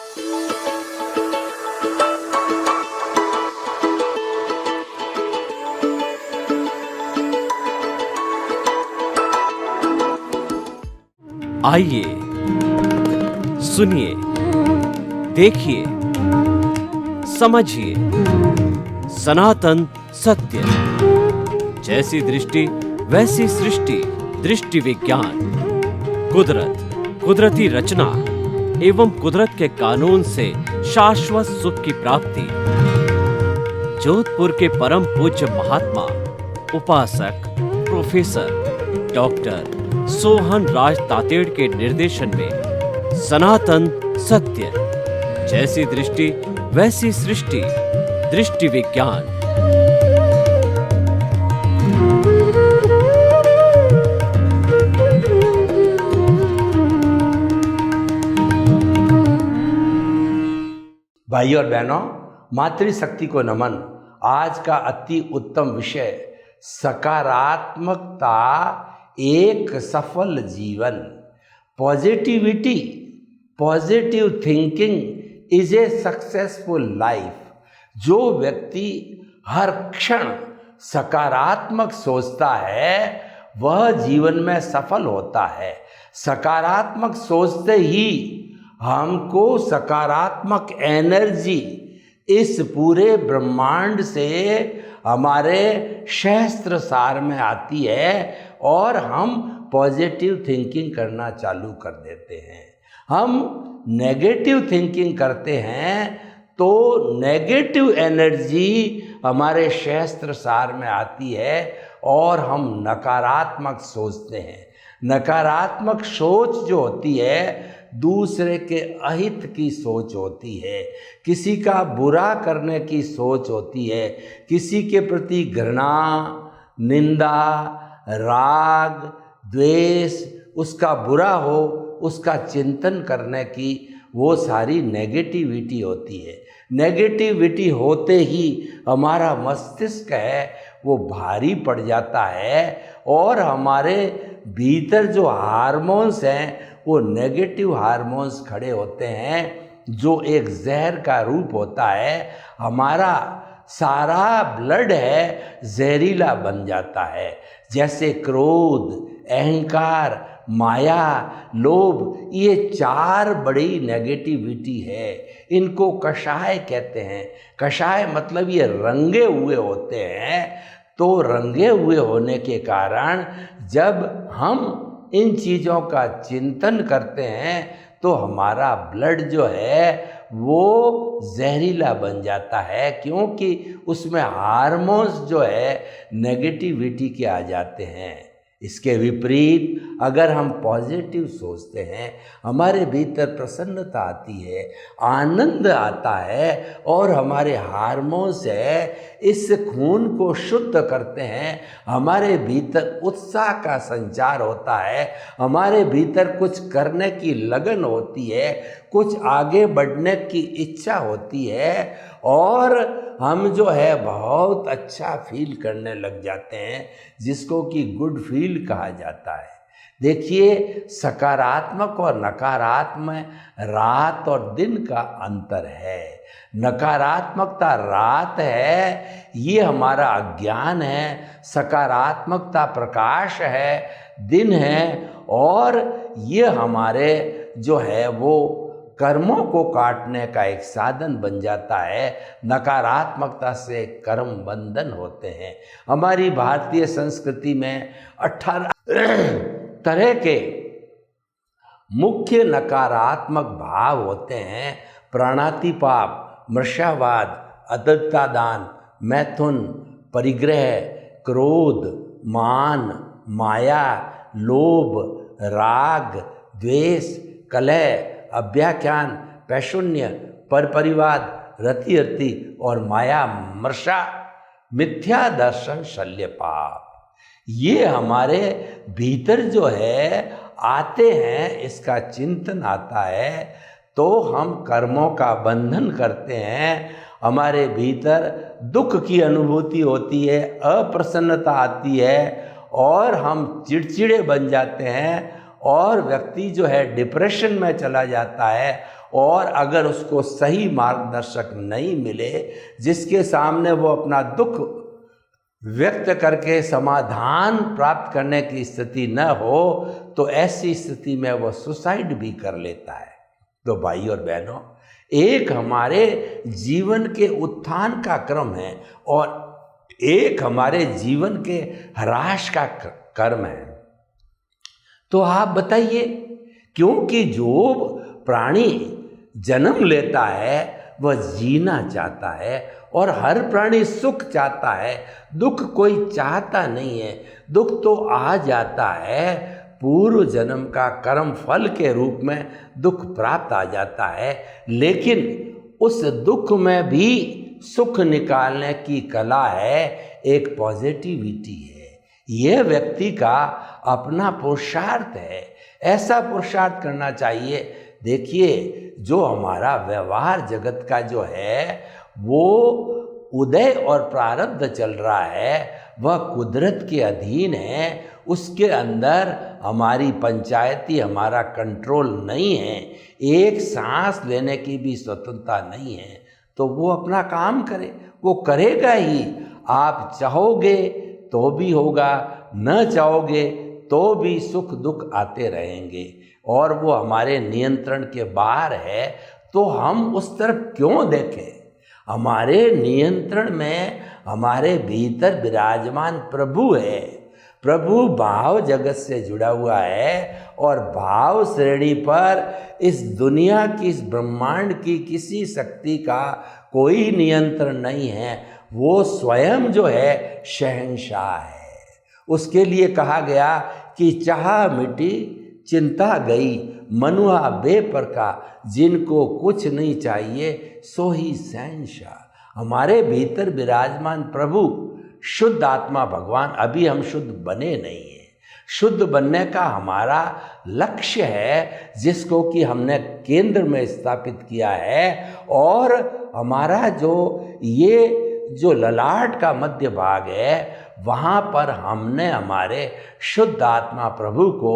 आइए, सुनिए, देखिए, समझिए सनातन सत्य। जैसी दृष्टि वैसी सृष्टि, दृष्टि विज्ञान। कुदरत, कुदरती रचना एवं कुदरत के कानून से शाश्वत सुख की प्राप्ति। जोधपुर के परम पूज्य महात्मा उपासक प्रोफेसर डॉक्टर सोहन राज तातेड़ के निर्देशन में सनातन सत्य। जैसी दृष्टि वैसी सृष्टि, दृष्टि विज्ञान। भाइयों और बहनों, मातृशक्ति को नमन। आज का अति उत्तम विषय सकारात्मकता एक सफल जीवन। Positivity, positive thinking is a successful life. जो व्यक्ति हर क्षण सकारात्मक सोचता है वह जीवन में सफल होता है। सकारात्मक सोचते ही हमको सकारात्मक एनर्जी इस पूरे ब्रह्मांड से हमारे सहस्त्र सार में आती है और हम पॉजिटिव थिंकिंग करना चालू कर देते हैं। हम नेगेटिव थिंकिंग करते हैं तो नेगेटिव एनर्जी हमारे सहस्त्र सार में आती है और हम नकारात्मक सोचते हैं। नकारात्मक सोच जो होती है दूसरे के अहित की सोच होती है, किसी का बुरा करने की सोच होती है, किसी के प्रति घृणा, निंदा, राग, द्वेष, उसका बुरा हो उसका चिंतन करने की वो सारी नेगेटिविटी होती है। नेगेटिविटी होते ही हमारा मस्तिष्क है वो भारी पड़ जाता है और हमारे भीतर जो हार्मोन्स हैं वो नेगेटिव हार्मोन्स खड़े होते हैं जो एक जहर का रूप होता है। हमारा सारा ब्लड है जहरीला बन जाता है। जैसे क्रोध, अहंकार, माया, लोभ, ये चार बड़ी नेगेटिविटी है। इनको कषाय कहते हैं। कषाय मतलब ये रंगे हुए होते हैं। तो रंगे हुए होने के कारण जब हम इन चीज़ों का चिंतन करते हैं तो हमारा ब्लड जो है वो जहरीला बन जाता है, क्योंकि उसमें हार्मोन्स जो है नेगेटिविटी के आ जाते हैं। इसके विपरीत अगर हम पॉजिटिव सोचते हैं, हमारे भीतर प्रसन्नता आती है, आनंद आता है और हमारे हार्मोन्स है इस खून को शुद्ध करते हैं। हमारे भीतर उत्साह का संचार होता है, हमारे भीतर कुछ करने की लगन होती है, कुछ आगे बढ़ने की इच्छा होती है और हम जो है बहुत अच्छा फील करने लग जाते हैं, जिसको कि गुड फील कहा जाता है। देखिए, सकारात्मक और नकारात्मक रात और दिन का अंतर है। नकारात्मकता रात है, ये हमारा अज्ञान है। सकारात्मकता प्रकाश है, दिन है और ये हमारे जो है वो कर्मों को काटने का एक साधन बन जाता है। नकारात्मकता से कर्म बंधन होते हैं। हमारी भारतीय संस्कृति में 18 तरह के मुख्य नकारात्मक भाव होते हैं। प्राणातिपात, मृषावाद, अदत्तादान, मैथुन, परिग्रह, क्रोध, मान, माया, लोभ, राग, द्वेष, कलह, अभ्याख्यान, पैशून्य, परपरिवाद, रतिरति और माया मर्षा, मिथ्या दर्शन, शल्य पाप। ये हमारे भीतर जो है आते हैं, इसका चिंतन आता है तो हम कर्मों का बंधन करते हैं। हमारे भीतर दुख की अनुभूति होती है, अप्रसन्नता आती है और हम चिड़चिड़े बन जाते हैं और व्यक्ति जो है डिप्रेशन में चला जाता है। और अगर उसको सही मार्गदर्शक नहीं मिले जिसके सामने वो अपना दुख व्यक्त करके समाधान प्राप्त करने की स्थिति न हो, तो ऐसी स्थिति में वो सुसाइड भी कर लेता है। तो भाई और बहनों, एक हमारे जीवन के उत्थान का क्रम है और एक हमारे जीवन के ह्रास का कर्म है। तो आप बताइए, क्योंकि जो प्राणी जन्म लेता है वह जीना चाहता है और हर प्राणी सुख चाहता है, दुख कोई चाहता नहीं है। दुख तो आ जाता है, पूर्व जन्म का कर्म फल के रूप में दुख प्राप्त आ जाता है, लेकिन उस दुख में भी सुख निकालने की कला है, एक पॉजिटिविटी है। यह व्यक्ति का अपना पुरुषार्थ है, ऐसा पुरुषार्थ करना चाहिए। देखिए, जो हमारा व्यवहार जगत का जो है वो उदय और प्रारब्ध चल रहा है, वह कुदरत के अधीन है, उसके अंदर हमारी पंचायती हमारा कंट्रोल नहीं है, एक सांस लेने की भी स्वतंत्रता नहीं है। तो वो अपना काम करे, वो करेगा ही। आप चाहोगे तो भी होगा, न चाहोगे तो भी सुख दुख आते रहेंगे और वो हमारे नियंत्रण के बाहर है। तो हम उस तरफ क्यों देखें? हमारे नियंत्रण में हमारे भीतर विराजमान प्रभु है। प्रभु भाव जगत से जुड़ा हुआ है और भाव श्रेणी पर इस दुनिया की, इस ब्रह्मांड की किसी शक्ति का कोई नियंत्रण नहीं है। वो स्वयं जो है शहंशाह है। उसके लिए कहा गया कि चाह मिटी चिंता गई, मनुआ बेपरका, जिनको कुछ नहीं चाहिए सो ही शहंशाह। हमारे भीतर विराजमान प्रभु शुद्ध आत्मा भगवान, अभी हम शुद्ध बने नहीं हैं। शुद्ध बनने का हमारा लक्ष्य है, जिसको कि हमने केंद्र में स्थापित किया है। और हमारा जो ललाट का मध्य भाग है, वहाँ पर हमने हमारे शुद्ध आत्मा प्रभु को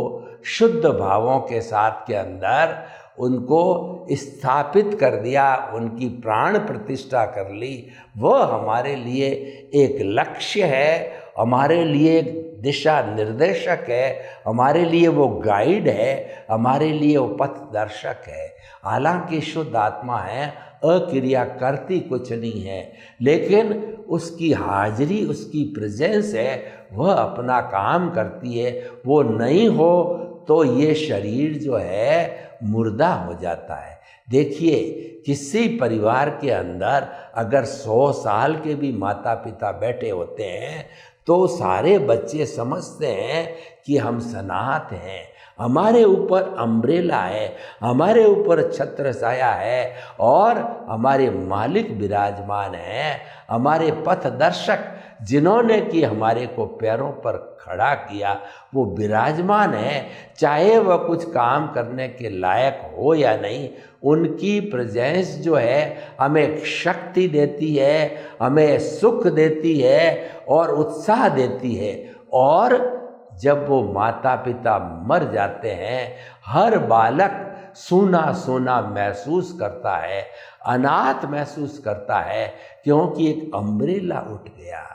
शुद्ध भावों के साथ के अंदर उनको स्थापित कर दिया, उनकी प्राण प्रतिष्ठा कर ली। वह हमारे लिए एक लक्ष्य है, हमारे लिए एक दिशा निर्देशक है, हमारे लिए वो गाइड है, हमारे लिए वो पथ दर्शक है। हालांकि शुद्ध आत्मा है, अक्रिया करती कुछ नहीं है, लेकिन उसकी हाजिरी, उसकी प्रेजेंस है, वह अपना काम करती है। वो नहीं हो तो ये शरीर जो है मुर्दा हो जाता है। देखिए, किसी परिवार के अंदर अगर 100 साल के भी माता पिता बैठे होते हैं तो सारे बच्चे समझते हैं कि हम सनात हैं, हमारे ऊपर अम्ब्रेला है, हमारे ऊपर छत्र छाया है और हमारे मालिक विराजमान हैं, हमारे पथ दर्शक जिन्होंने कि हमारे को पैरों पर खड़ा किया वो विराजमान है। चाहे वह कुछ काम करने के लायक हो या नहीं, उनकी प्रेजेंस जो है हमें शक्ति देती है, हमें सुख देती है और उत्साह देती है। और जब वो माता पिता मर जाते हैं, हर बालक सूना सूना महसूस करता है, अनाथ महसूस करता है, क्योंकि एक अम्ब्रेला उठ गया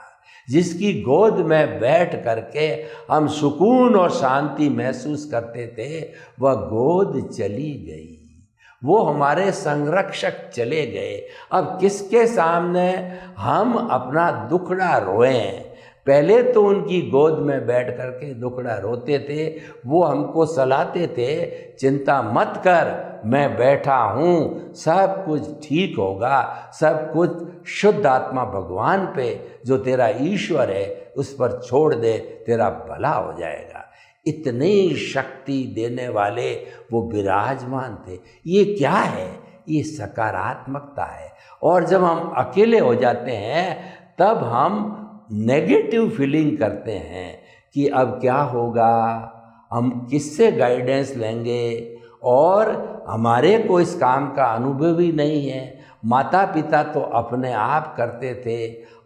जिसकी गोद में बैठ करके हम सुकून और शांति महसूस करते थे, वह गोद चली गई, वो हमारे संरक्षक चले गए। अब किसके सामने हम अपना दुखड़ा रोएं? पहले तो उनकी गोद में बैठ करके दुखड़ा रोते थे, वो हमको सलाहते थे, चिंता मत कर, मैं बैठा हूँ, सब कुछ ठीक होगा, सब कुछ शुद्ध आत्मा भगवान पे जो तेरा ईश्वर है उस पर छोड़ दे, तेरा भला हो जाएगा। इतनी शक्ति देने वाले वो विराजमान थे। ये क्या है? ये सकारात्मकता है। और जब हम अकेले हो जाते हैं तब हम नेगेटिव फीलिंग करते हैं कि अब क्या होगा, हम किससे गाइडेंस लेंगे, और हमारे को इस काम का अनुभव ही नहीं है। माता पिता तो अपने आप करते थे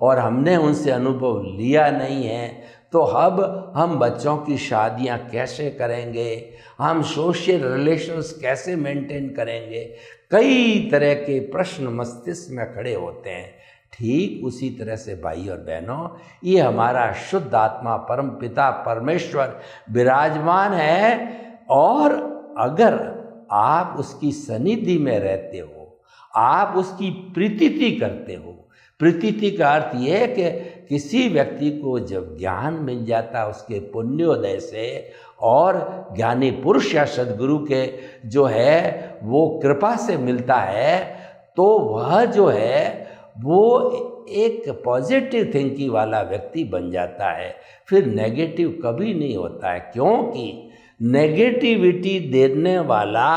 और हमने उनसे अनुभव लिया नहीं है, तो अब हम बच्चों की शादियां कैसे करेंगे, हम सोशल रिलेशंस कैसे मेंटेन करेंगे, कई तरह के प्रश्न मस्तिष्क में खड़े होते हैं। ठीक उसी तरह से भाई और बहनों, ये हमारा शुद्ध आत्मा परम पिता परमेश्वर विराजमान है, और अगर आप उसकी सनिधि में रहते हो, आप उसकी प्रीति करते हो। प्रीति का अर्थ यह है कि किसी व्यक्ति को जब ज्ञान मिल जाता है उसके पुण्योदय से, और ज्ञानी पुरुष या सद्गुरु के जो है वो कृपा से मिलता है, तो वह जो है वो एक पॉजिटिव थिंकिंग वाला व्यक्ति बन जाता है। फिर नेगेटिव कभी नहीं होता है, क्योंकि नेगेटिविटी देने वाला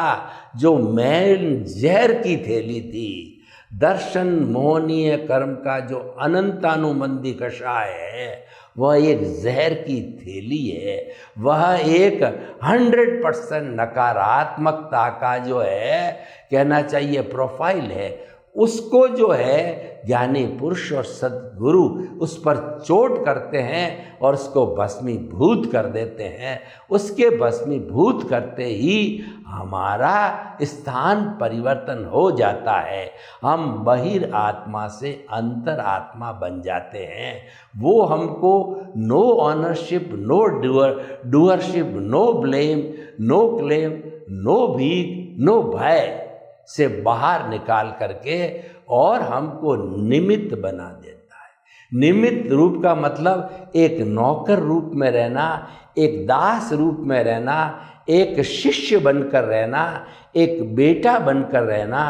जो मैल जहर की थैली थी, दर्शन मोहनीय कर्म का जो अनंतानुबंधी कषाय है, वह एक जहर की थैली है। वह एक 100% नकारात्मकता का जो है कहना चाहिए प्रोफाइल है। उसको जो है ज्ञानी पुरुष और सद्गुरु उस पर चोट करते हैं और उसको भस्मीभूत कर देते हैं। उसके भस्मीभूत करते ही हमारा स्थान परिवर्तन हो जाता है। हम बहिर आत्मा से अंतर आत्मा बन जाते हैं। वो हमको no ownership, no doership, no blame, no claim, no भीख, नो भय से बाहर निकाल करके और हमको निमित्त बना देता है। निमित्त रूप का मतलब एक नौकर रूप में रहना, एक दास रूप में रहना, एक शिष्य बनकर रहना, एक बेटा बनकर रहना,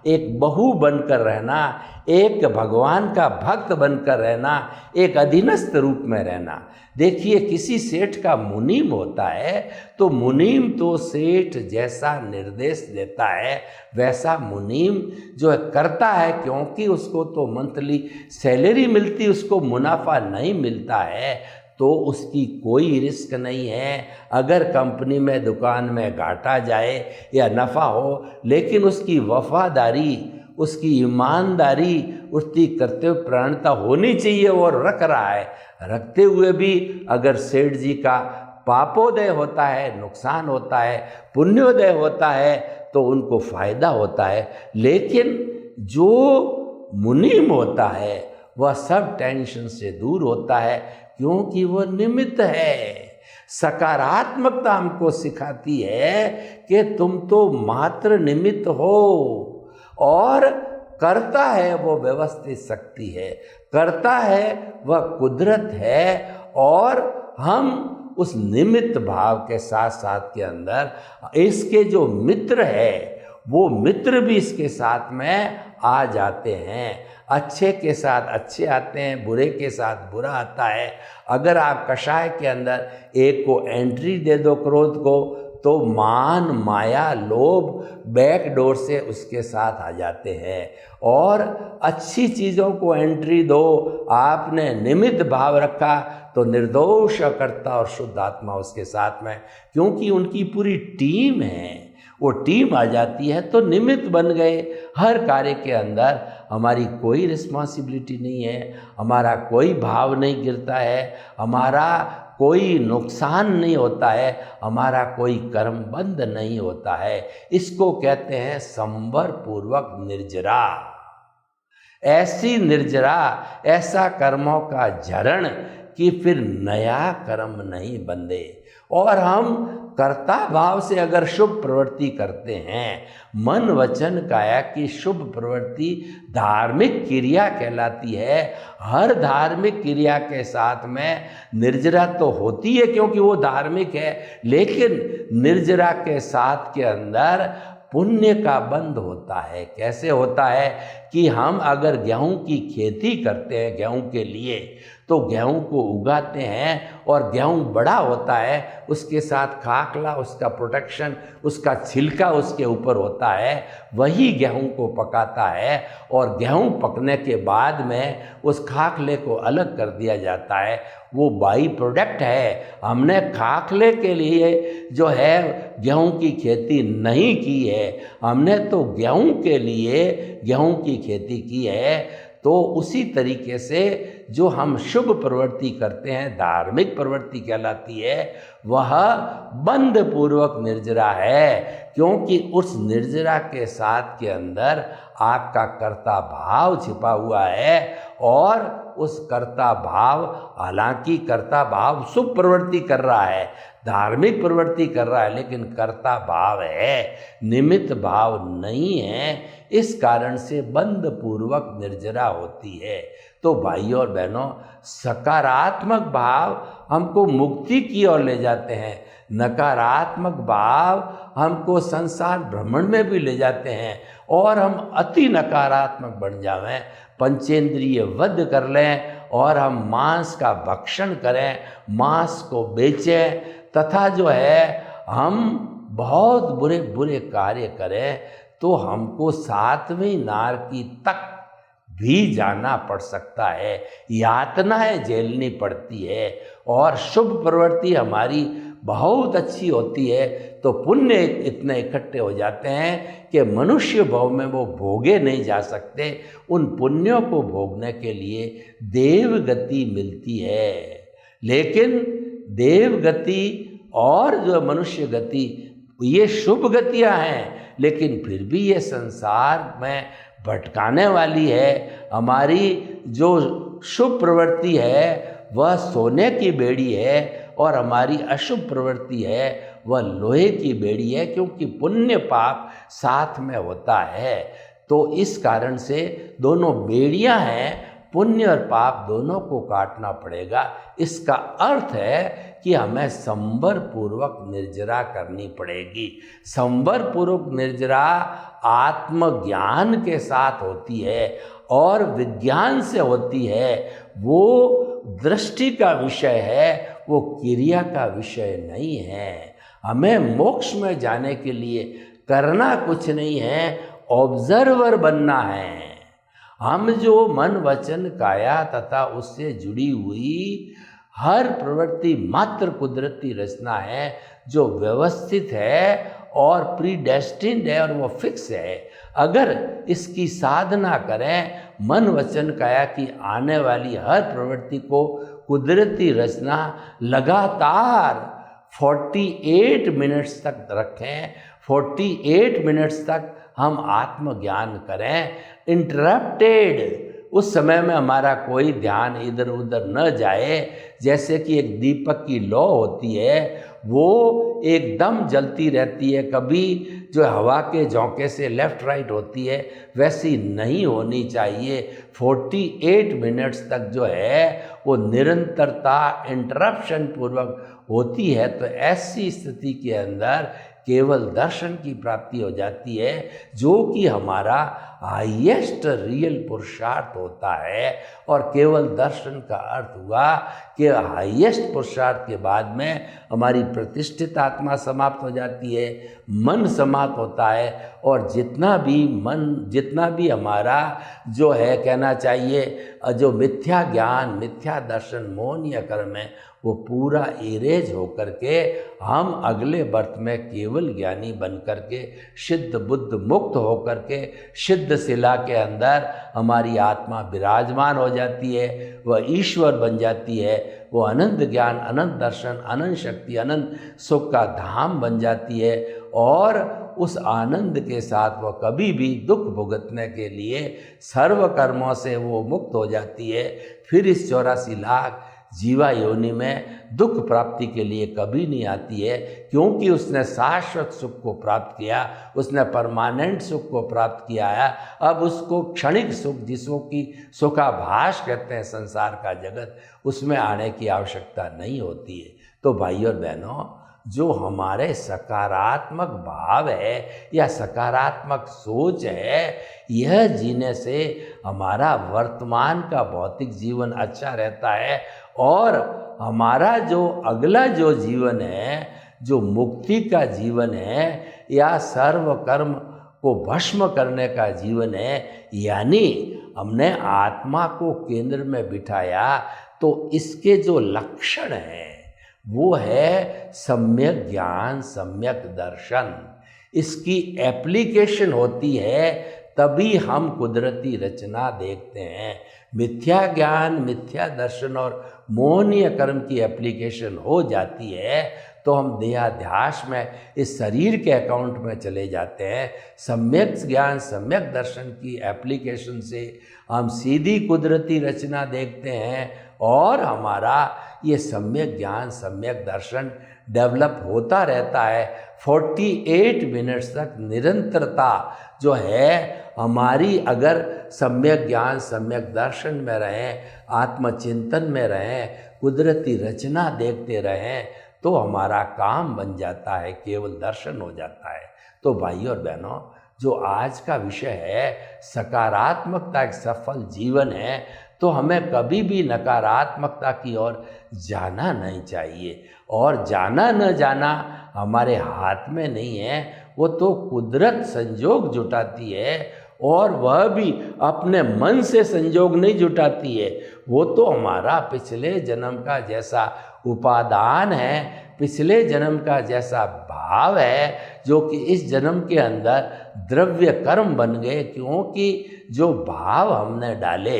एक बहू बनकर रहना, एक भगवान का भक्त बनकर रहना, एक अधीनस्थ रूप में रहना। देखिए, किसी सेठ का मुनीम होता है तो मुनीम तो सेठ जैसा निर्देश देता है वैसा मुनीम जो है करता है, क्योंकि उसको तो मंथली सैलरी मिलती, उसको मुनाफा नहीं मिलता है, तो उसकी कोई रिस्क नहीं है। अगर कंपनी में दुकान में घाटा जाए या नफ़ा हो, लेकिन उसकी वफादारी, उसकी ईमानदारी, उसकी कर्तव्य प्राणता होनी चाहिए और रख रहा है। रखते हुए भी अगर सेठ जी का पापोदय होता है, नुकसान होता है, पुण्योदय होता है, तो उनको फायदा होता है। लेकिन जो मुनीम होता है वह सब टेंशन से दूर होता है, क्योंकि वह निमित्त है। सकारात्मकता हमको सिखाती है कि तुम तो मात्र निमित्त हो, और करता है वो व्यवस्थित शक्ति है, करता है वह कुदरत है। और हम उस निमित्त भाव के साथ साथ के अंदर इसके जो मित्र है वो मित्र भी इसके साथ में आ जाते हैं। अच्छे के साथ अच्छे आते हैं, बुरे के साथ बुरा आता है। अगर आप कषाय के अंदर एक को एंट्री दे दो क्रोध को, तो मान माया लोभ बैक डोर से उसके साथ आ जाते हैं। और अच्छी चीज़ों को एंट्री दो, आपने निमित्त भाव रखा तो निर्दोष करता और शुद्ध आत्मा उसके साथ में, क्योंकि उनकी पूरी टीम है, वो टीम आ जाती है तो निमित्त बन गए। हर कार्य के अंदर हमारी कोई रिस्पॉन्सिबिलिटी नहीं है, हमारा कोई भाव नहीं गिरता है, हमारा कोई नुकसान नहीं होता है, हमारा कोई कर्म बंध नहीं होता है। इसको कहते हैं संवर पूर्वक निर्जरा। ऐसी निर्जरा, ऐसा कर्मों का झरण कि फिर नया कर्म नहीं बंधे। और हम कर्ता भाव से अगर शुभ प्रवृत्ति करते हैं, मन वचन काया की शुभ प्रवृत्ति धार्मिक क्रिया कहलाती है। हर धार्मिक क्रिया के साथ में निर्जरा तो होती है क्योंकि वो धार्मिक है, लेकिन निर्जरा के साथ के अंदर पुण्य का बंध होता है। कैसे होता है कि हम अगर गेहूं की खेती करते हैं गेहूं के लिए, तो गेहूं को उगाते हैं और गेहूं बड़ा होता है, उसके साथ खाकला, उसका प्रोटेक्शन, उसका छिलका उसके ऊपर होता है, वही गेहूं को पकाता है। और गेहूं पकने के बाद में उस खाकले को अलग कर दिया जाता है, वो बाई प्रोडक्ट है। हमने खाकले के लिए जो है गेहूं की खेती नहीं की है, हमने तो गेहूं के लिए गेहूं की खेती की है। तो उसी तरीके से जो हम शुभ प्रवृत्ति करते हैं, धार्मिक प्रवृत्ति कहलाती है, वह बंध पूर्वक निर्जरा है, क्योंकि उस निर्जरा के साथ के अंदर आपका कर्ता भाव छिपा हुआ है। और उस कर्ता भाव, हालांकि कर्ता भाव शुभ प्रवृत्ति कर रहा है, धार्मिक प्रवृत्ति कर रहा है, लेकिन कर्ता भाव है, निमित्त भाव नहीं है। इस कारण से बंध पूर्वक निर्जरा होती है। तो भाइयों और बहनों, सकारात्मक भाव हमको मुक्ति की ओर ले जाते हैं, नकारात्मक भाव हमको संसार भ्रमण में भी ले जाते हैं, और हम अति नकारात्मक बन जावें, पंचेंद्रिय वध कर लें और हम मांस का भक्षण करें, मांस को बेचें, तथा जो है हम बहुत बुरे बुरे कार्य करें, तो हमको 7वीं नारकी तक भी जाना पड़ सकता है, यातनाएं झेलनी पड़ती है। और शुभ प्रवृत्ति हमारी बहुत अच्छी होती है तो पुण्य इतने इकट्ठे हो जाते हैं कि मनुष्य भाव में वो भोगे नहीं जा सकते। उन पुण्यों को भोगने के लिए देव गति मिलती है, लेकिन देव गति और जो मनुष्य गति ये शुभ गतियां हैं, लेकिन फिर भी ये संसार में भटकाने वाली है। हमारी जो शुभ प्रवृत्ति है वह सोने की बेड़ी है, और हमारी अशुभ प्रवृत्ति है वह लोहे की बेड़ी है, क्योंकि पुण्य पाप साथ में होता है। तो इस कारण से दोनों बेड़ियां हैं, पुण्य और पाप दोनों को काटना पड़ेगा। इसका अर्थ है कि हमें संवर पूर्वक निर्जरा करनी पड़ेगी। संवर पूर्वक निर्जरा आत्मज्ञान के साथ होती है और विज्ञान से होती है। वो दृष्टि का विषय है, वो क्रिया का विषय नहीं है। हमें मोक्ष में जाने के लिए करना कुछ नहीं है, ऑब्जर्वर बनना है। हम जो मन वचन काया तथा उससे जुड़ी हुई हर प्रवृत्ति मात्र कुदरती रचना है, जो व्यवस्थित है और प्रीडेस्टिन्ड है और वो फिक्स है। अगर इसकी साधना करें, मन वचन काया की आने वाली हर प्रवृत्ति को कुदरती रचना लगातार 48 मिनट्स तक रखें, 48 मिनट्स तक हम आत्मज्ञान करें इंटरप्टेड, उस समय में हमारा कोई ध्यान इधर उधर न जाए। जैसे कि एक दीपक की लौ होती है, वो एकदम जलती रहती है, कभी जो हवा के झोंके से लेफ्ट राइट होती है, वैसी नहीं होनी चाहिए। 48 मिनट्स तक जो है वो निरंतरता इंटरप्शन पूर्वक होती है। तो ऐसी स्थिति के अंदर केवल दर्शन की प्राप्ति हो जाती है, जो कि हमारा हाईएस्ट रियल पुरुषार्थ होता है। और केवल दर्शन का अर्थ हुआ कि हाईएस्ट पुरुषार्थ के बाद में हमारी प्रतिष्ठित आत्मा समाप्त हो जाती है, मन समाप्त होता है, और जितना भी हमारा जो है कहना चाहिए जो मिथ्या ज्ञान, मिथ्या दर्शन, मौन या कर्म है, वो पूरा इरेज होकर के हम अगले बर्थ में केवल ज्ञानी बन कर के सिद्ध बुद्ध मुक्त होकर के सिद्ध शिला के अंदर हमारी आत्मा विराजमान हो जाती है, वह ईश्वर बन जाती है, वो अनंत ज्ञान, अनंत दर्शन, अनंत शक्ति, अनंत सुख का धाम बन जाती है। और उस आनंद के साथ वह कभी भी दुख भुगतने के लिए सर्व कर्मों से वो मुक्त हो जाती है। फिर इस 84 लाख जीवा योनि में दुख प्राप्ति के लिए कभी नहीं आती है, क्योंकि उसने शाश्वत सुख को प्राप्त किया, उसने परमानेंट सुख को प्राप्त किया है। अब उसको क्षणिक सुख, जिसको कि सुखाभास कहते हैं संसार का जगत, उसमें आने की आवश्यकता नहीं होती है। तो भाई और बहनों, जो हमारे सकारात्मक भाव है या सकारात्मक सोच है, यह जीने से हमारा वर्तमान का भौतिक जीवन अच्छा रहता है, और हमारा जो अगला जो जीवन है, जो मुक्ति का जीवन है या सर्व कर्म को भस्म करने का जीवन है, यानी हमने आत्मा को केंद्र में बिठाया, तो इसके जो लक्षण हैं वो है सम्यक ज्ञान, सम्यक दर्शन। इसकी एप्लीकेशन होती है तभी हम कुदरती रचना देखते हैं। मिथ्या ज्ञान, मिथ्या दर्शन और मोहनीय कर्म की एप्लीकेशन हो जाती है तो हम देहाध्यास में इस शरीर के अकाउंट में चले जाते हैं। सम्यक ज्ञान, सम्यक दर्शन की एप्लीकेशन से हम सीधी कुदरती रचना देखते हैं और हमारा ये सम्यक ज्ञान, सम्यक दर्शन डेवलप होता रहता है। 48 मिनट्स तक निरंतरता जो है हमारी, अगर सम्यक ज्ञान, सम्यक दर्शन में रहें, आत्मचिंतन में रहें, कुदरती रचना देखते रहें तो हमारा काम बन जाता है, केवल दर्शन हो जाता है। तो भाई और बहनों, जो आज का विषय है सकारात्मकता एक सफल जीवन है, तो हमें कभी भी नकारात्मकता की ओर जाना नहीं चाहिए। और जाना न जाना हमारे हाथ में नहीं है, वो तो कुदरत संजोग जुटाती है और वह भी अपने मन से संजोग नहीं जुटाती है। वो तो हमारा पिछले जन्म का जैसा उपादान है, पिछले जन्म का जैसा भाव है, जो कि इस जन्म के अंदर द्रव्य कर्म बन गए, क्योंकि जो भाव हमने डाले,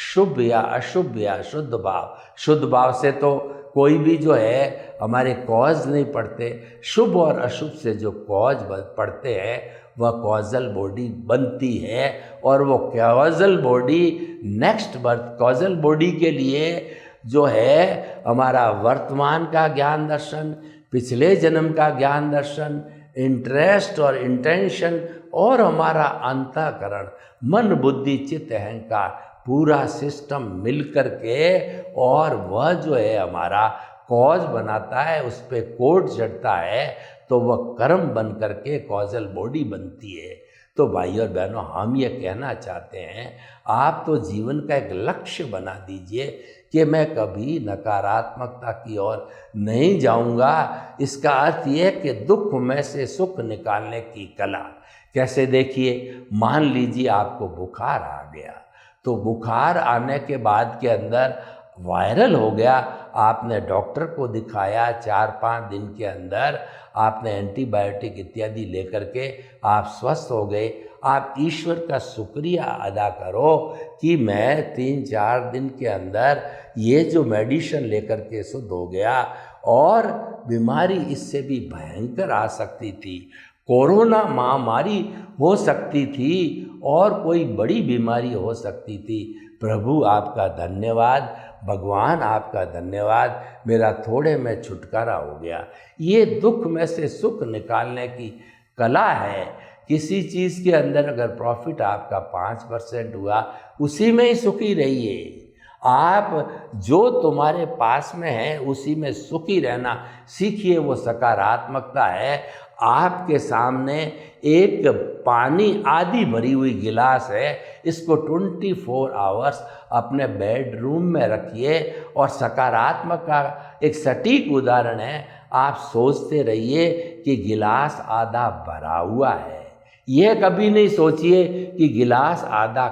शुभ या अशुभ या शुद्ध भाव, शुद्ध भाव से तो कोई भी जो है हमारे कॉज नहीं पड़ते, शुभ और अशुभ से जो कॉज पड़ते हैं वह कॉजल बॉडी बनती है। और वो causal body next birth, causal body के लिए जो है हमारा वर्तमान का ज्ञान दर्शन, पिछले जन्म का ज्ञान दर्शन, इंटरेस्ट और इंटेंशन और हमारा अंतःकरण, मन बुद्धि चित्त अहंकार, पूरा सिस्टम मिलकर के और वह जो है हमारा कॉज बनाता है, उस पर कोड चढ़ता है तो वह कर्म बन करके कॉजल बॉडी बनती है। तो भाई और बहनों, हम ये कहना चाहते हैं, आप तो जीवन का एक लक्ष्य बना दीजिए कि मैं कभी नकारात्मकता की ओर नहीं जाऊंगा। इसका अर्थ ये कि दुख में से सुख निकालने की कला कैसे, देखिए, मान लीजिए आपको बुखार आ गया, तो बुखार आने के बाद के अंदर वायरल हो गया, आपने डॉक्टर को दिखाया, 4-5 दिन के अंदर आपने एंटीबायोटिक इत्यादि लेकर के आप स्वस्थ हो गए। आप ईश्वर का शुक्रिया अदा करो कि मैं 3-4 दिन के अंदर ये जो मेडिसिन लेकर के शुद्ध हो गया, और बीमारी इससे भी भयंकर आ सकती थी, कोरोना महामारी हो सकती थी और कोई बड़ी बीमारी हो सकती थी। प्रभु आपका धन्यवाद, भगवान आपका धन्यवाद, मेरा थोड़े में छुटकारा हो गया। ये दुख में से सुख निकालने की कला है। किसी चीज़ के अंदर अगर प्रॉफिट आपका 5% हुआ, उसी में ही सुखी रहिए। आप जो तुम्हारे पास में है उसी में सुखी रहना सीखिए, वो सकारात्मकता है। आपके सामने एक पानी आधी भरी हुई गिलास है, इसको 24 आवर्स अपने बेडरूम में रखिए। और सकारात्मक का एक सटीक उदाहरण है, आप सोचते रहिए कि गिलास आधा भरा हुआ है, यह कभी नहीं सोचिए कि गिलास आधा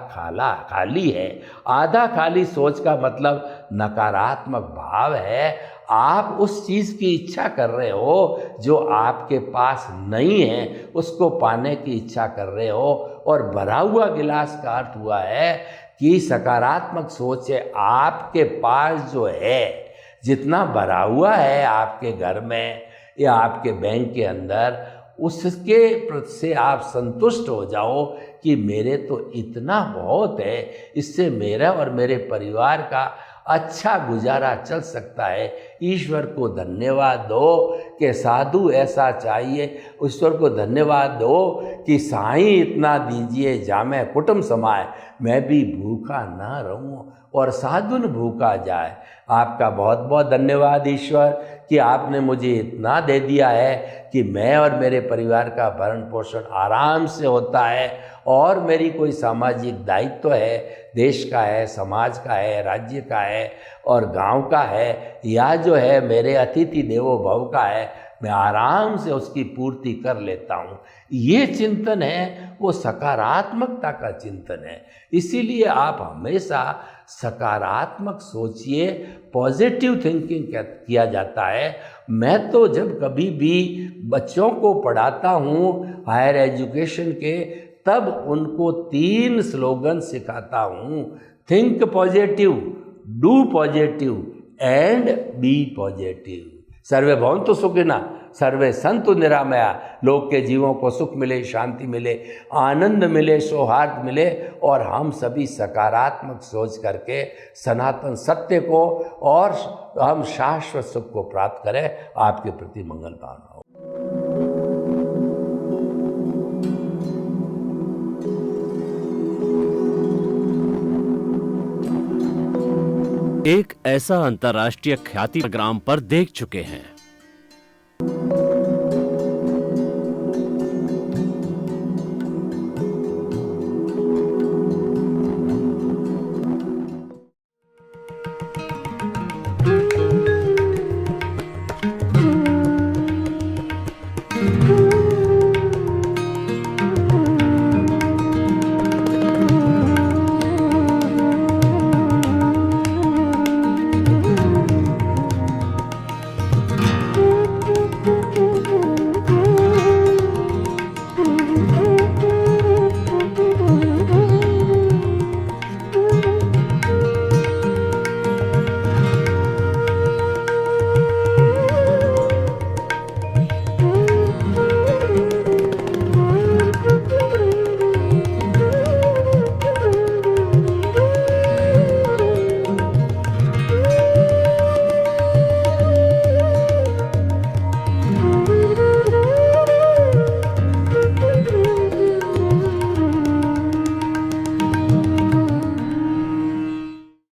खाली है। आधा खाली सोच का मतलब नकारात्मक भाव है। आप उस चीज़ की इच्छा कर रहे हो जो आपके पास नहीं है, उसको पाने की इच्छा कर रहे हो। और भरा हुआ गिलास का अर्थ हुआ है कि सकारात्मक सोच है, आपके पास जो है, जितना भरा हुआ है आपके घर में या आपके बैंक के अंदर, उसके से आप संतुष्ट हो जाओ कि मेरे तो इतना बहुत है, इससे मेरा और मेरे परिवार का अच्छा गुजारा चल सकता है। ईश्वर को धन्यवाद दो कि साधु ऐसा चाहिए, ईश्वर को धन्यवाद दो कि साईं इतना दीजिए जामे कुटुंब समाए, मैं भी भूखा ना रहूं और साधु न भूखा जाए। आपका बहुत बहुत धन्यवाद ईश्वर कि आपने मुझे इतना दे दिया है कि मैं और मेरे परिवार का भरण पोषण आराम से होता है, और मेरी कोई सामाजिक दायित्व है, देश का है, समाज का है, राज्य का है और गांव का है, या जो है मेरे अतिथि देवो भव का है, मैं आराम से उसकी पूर्ति कर लेता हूँ। ये चिंतन है, वो सकारात्मकता का चिंतन है। इसीलिए आप हमेशा सकारात्मक सोचिए, पॉजिटिव थिंकिंग किया जाता है। मैं तो जब कभी भी बच्चों को पढ़ाता हूँ हायर एजुकेशन के, तब उनको 3 स्लोगन सिखाता हूँ, think positive, do positive and be positive. सर्वे भवन्तु सुखिनः, सर्वे सन्तु निरामया। लोग के जीवों को सुख मिले, शांति मिले, आनंद मिले, सौहार्द मिले और हम सभी सकारात्मक सोच करके सनातन सत्य को और हम शाश्वत सुख को प्राप्त करें। आपके प्रति मंगल कामना हो। एक ऐसा अंतर्राष्ट्रीय ख्याति प्रोग्राम पर देख चुके हैं